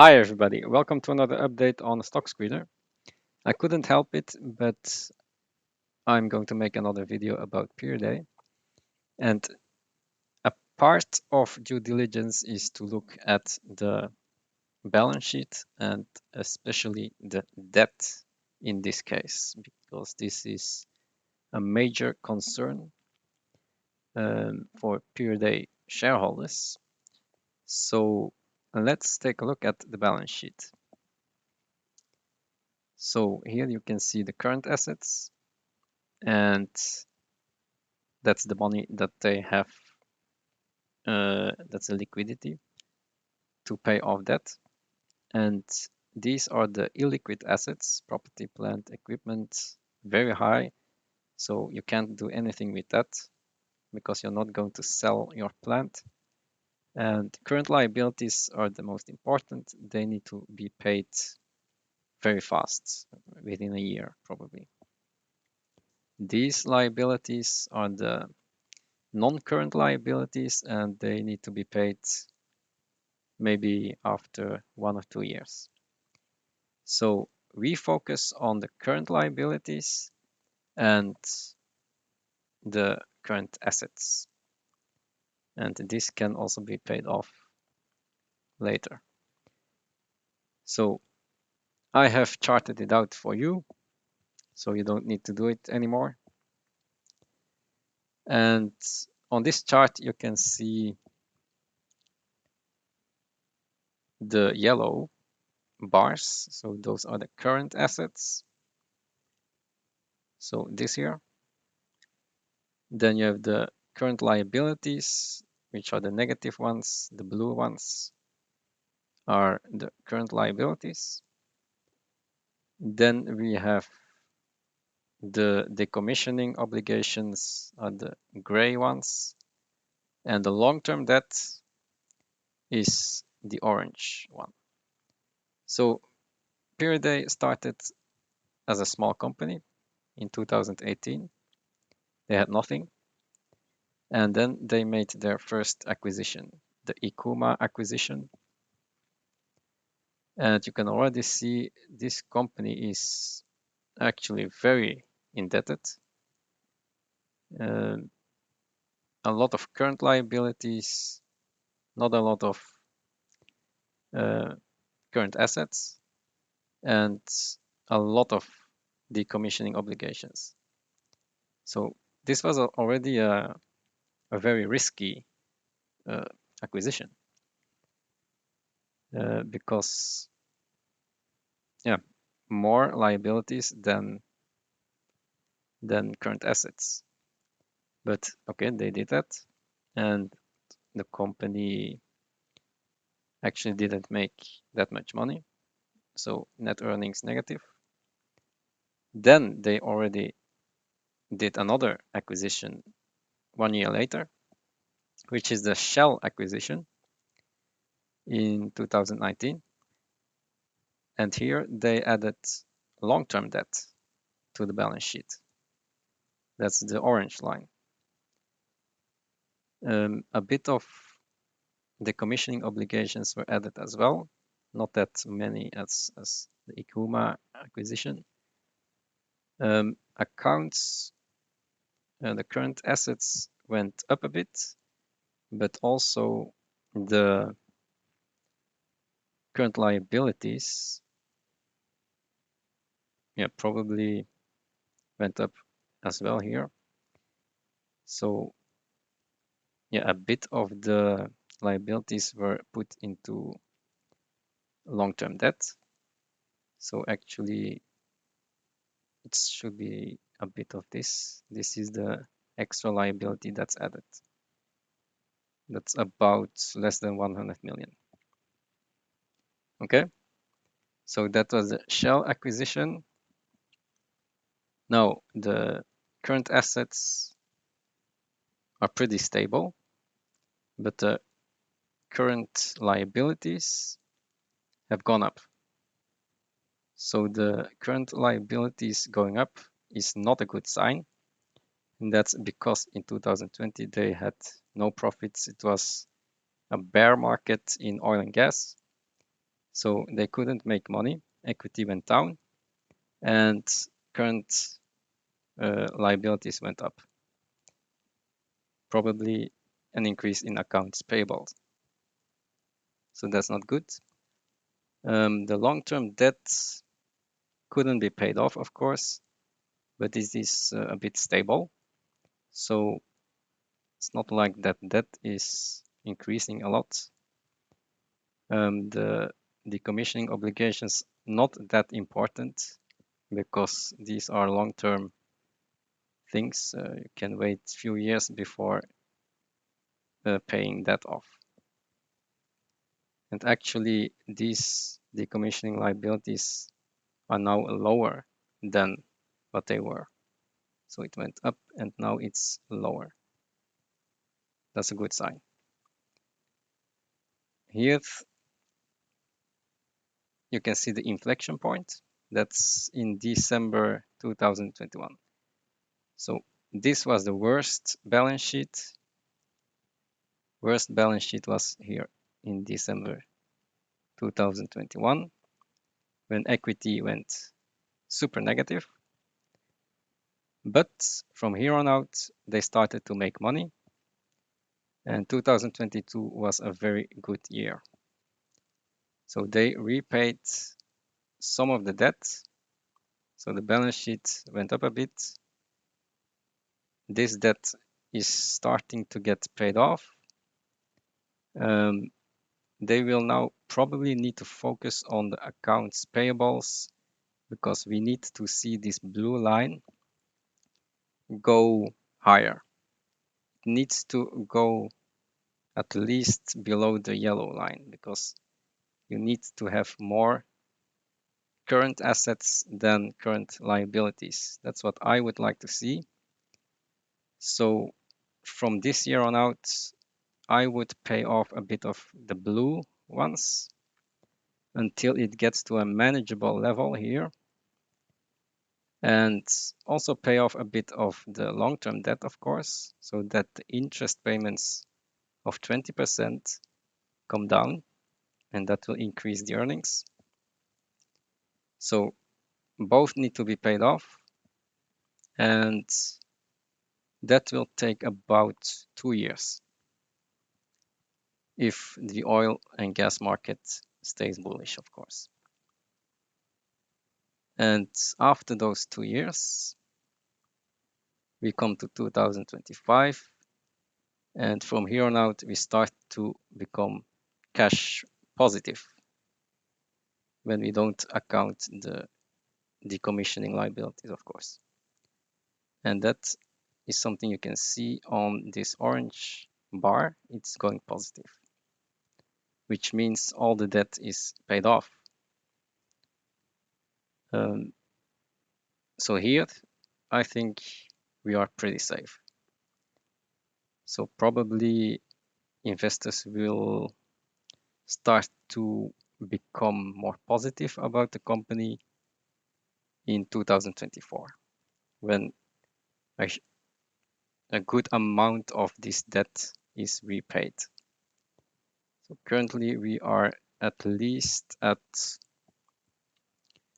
Hi everybody, welcome to another update on Stock Screener. I couldn't help it, but I'm going to make another video about Pieridae. And a part of due diligence is to look at the balance sheet and especially the debt in this case, because this is a major concern for Pieridae shareholders. So let's take a look at the balance sheet. So here you can see the current assets, and that's the money that they have. That's a liquidity to pay off debt. And these are the illiquid assets, property, plant, equipment, very high. So you can't do anything with that because you're not going to sell your plant. And current liabilities are the most important. They need to be paid very fast, within a year probably. These liabilities are the non-current liabilities, and they need to be paid maybe after 1 or 2 years. So we focus on the current liabilities and the current assets. And this can also be paid off later. So I have charted it out for you, so you don't need to do it anymore. And on this chart, you can see the yellow bars. So those are the current assets. So this here. Then you have the current liabilities, which are the negative ones. The blue ones are the current liabilities. Then we have the decommissioning obligations are the gray ones, and the long-term debt is the orange one. So Pieridae started as a small company in 2018. They had nothing, and then they made their first acquisition, the Ikuma acquisition. And you can already see this company is actually very indebted. A lot of current liabilities, not a lot of current assets, and a lot of decommissioning obligations. So this was already a very risky acquisition because, yeah, more liabilities than current assets. But okay, they did that, and the company actually didn't make that much money, so net earnings negative. Then they already did another acquisition 1 year later, which is the Shell acquisition in 2019. And here they added long-term debt to the balance sheet. That's the orange line. A bit of decommissioning obligations were added as well, not that many as the Ikuma acquisition. Accounts, the current assets went up a bit, but also the current liabilities, yeah, probably went up as well here. So yeah, a bit of the liabilities were put into long-term debt. So actually it should be a bit of this. This is the extra liability that's added. That's about less than 100 million. Okay, so that was the Shell acquisition. Now the current assets are pretty stable, but the current liabilities have gone up. So the current liabilities going up is not a good sign. And that's because in 2020 they had no profits. It was a bear market in oil and gas. So they couldn't make money. Equity went down, and current liabilities went up. Probably an increase in accounts payable. So that's not good. The long-term debt couldn't be paid off, of course, but this is a bit stable. So it's not like that debt is increasing a lot. The decommissioning obligations, not that important because these are long-term things. You can wait a few years before paying that off. And actually, these decommissioning liabilities are now lower than what they were. So it went up and now it's lower. That's a good sign. Here you can see the inflection point. That's in December 2021. So this was the worst balance sheet. Worst balance sheet was here in December 2021 when equity went super negative. But from here on out, they started to make money. And 2022 was a very good year. So they repaid some of the debt. So the balance sheet went up a bit. This debt is starting to get paid off. They will now probably need to focus on the accounts payables because we need to see this blue line go higher. It needs to go at least below the yellow line because you need to have more current assets than current liabilities. That's what I would like to see. So from this year on out, I would pay off a bit of the blue ones until it gets to a manageable level here. And also pay off a bit of the long-term debt, of course, so that the interest payments of 20% come down, and that will increase the earnings. So both need to be paid off, and that will take about 2 years if the oil and gas market stays bullish, of course. And after those 2 years, we come to 2025, and from here on out, we start to become cash positive when we don't account the decommissioning liabilities, of course. And that is something you can see on this orange bar. It's going positive, which means all the debt is paid off. So here, I think we are pretty safe. So probably investors will start to become more positive about the company in 2024 when a good amount of this debt is repaid. So currently we are at least at,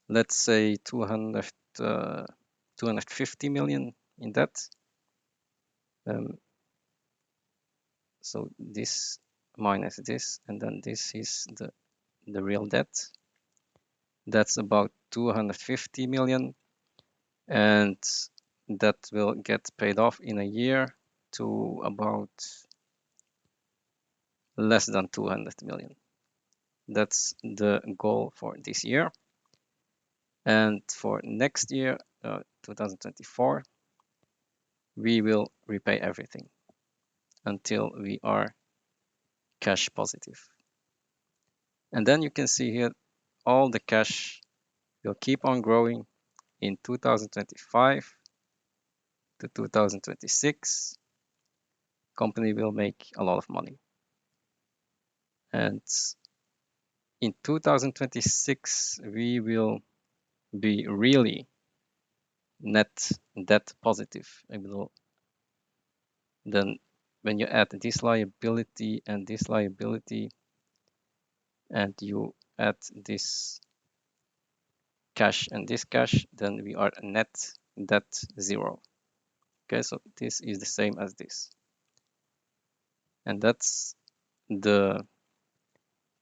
let's say, 250 million in debt. So this minus this, and then this is the real debt. That's about 250 million, and that will get paid off in a year to about less than 200 million. That's the goal for this year. And for next year, 2024, we will repay everything until we are cash positive. And then you can see here all the cash will keep on growing in 2025 to 2026. Company will make a lot of money. And in 2026, we will be really net debt positive. Then when you add this liability and this liability, and you at this cash and this cash, then we are net debt 0. Okay, so this is the same as this. And that's the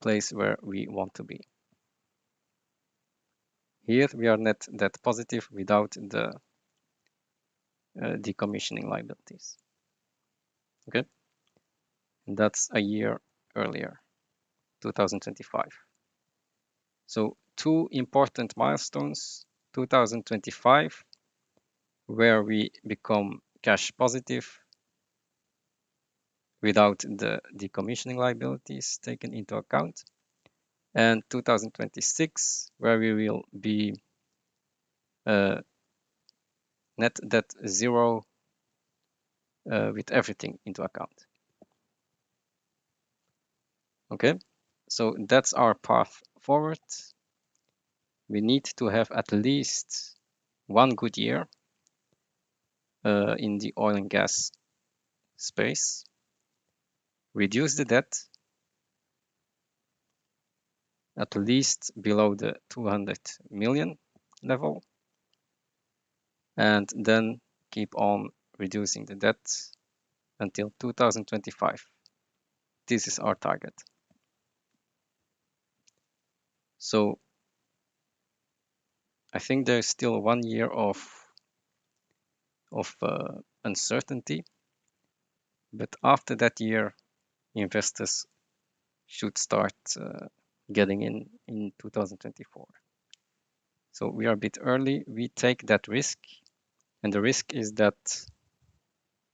place where we want to be. Here we are net debt positive without the decommissioning liabilities. Okay, and that's a year earlier, 2025. So 2 important milestones, 2025, where we become cash positive without the decommissioning liabilities taken into account, and 2026, where we will be net debt 0 with everything into account. Okay, so that's our path forward. We need to have at least 1 good year in the oil and gas space, reduce the debt at least below the 200 million level, and then keep on reducing the debt until 2025. This is our target. So I think there's still 1 year of uncertainty, but after that year, investors should start getting in 2024. So we are a bit early. We take that risk, and the risk is that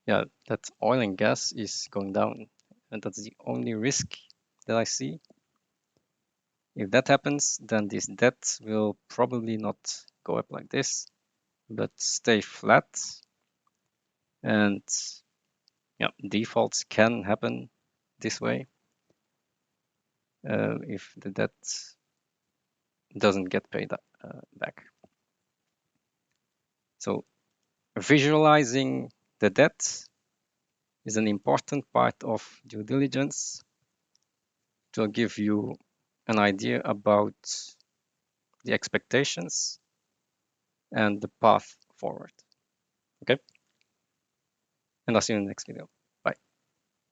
that oil and gas is going down, and that's the only risk that I see. If that happens, then this debt will probably not go up like this, but stay flat. And defaults can happen this way if the debt doesn't get paid back. So visualizing the debt is an important part of due diligence to give you an idea about the expectations and the path forward. Okay? And I'll see you in the next video.